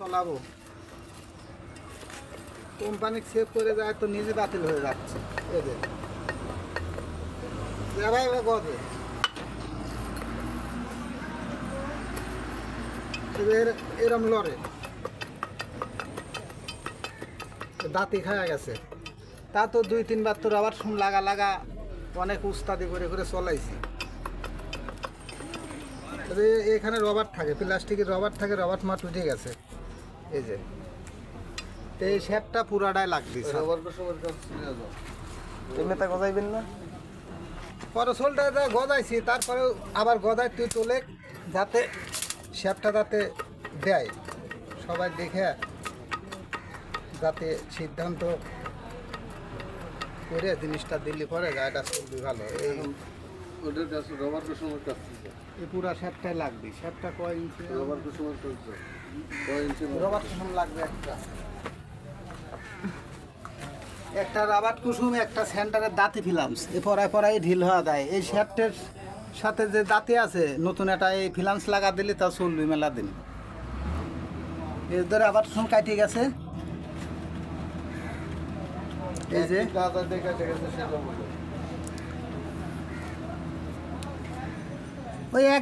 চলাবো company save করে যায় তো নিজে বাতিল হয়ে যাচ্ছে এদের ভাই গদে এরম লড়ে দাঁতি খাওয়া গেছে তা তো 2-3 বার তো রবার শুন লাগা অনেক উস্তাদি করে করে চলাইছি এখানে রবার থাকে প্লাস্টিকের রবার থাকে রবার মাঠ উঠে গেছে এই যে এই শেপটা পুরাটাই লাগবে এমনিতে গজাইবেন না পরশোলটা গজাইছি তারপরে আবার গজাই তুই তোলে যাতে শেপটা যাতে দেয় সবাই দেখে যাতে সিদ্ধান্ত করে জিনিসটা দিল্লি পরে গাড়িটা চলবি ভালো এই ওটার কাছে রবার কুসুমের কাছে এই পুরা শেপটাই লাগবে শেপটা কয় ইঞ্চি রবার কুসুমের কাছে কয় ইঞ্চি রবার কুসুম লাগবে একটা রাবার কুসুম একটা সেন্টারের দাঁতি ফিলামস এ পরায় ঢিল হওয়া দেয় এই শেপটের সাথে যে দাঁতি আছে নতুন একটা এই ফিলামস লাগা দিলে তা চলবে মেলা দিন এর ধরে আবার কুসুম কাটিয়ে গেছে এই যে দাদা দেখা গেছে সেটা ওই এক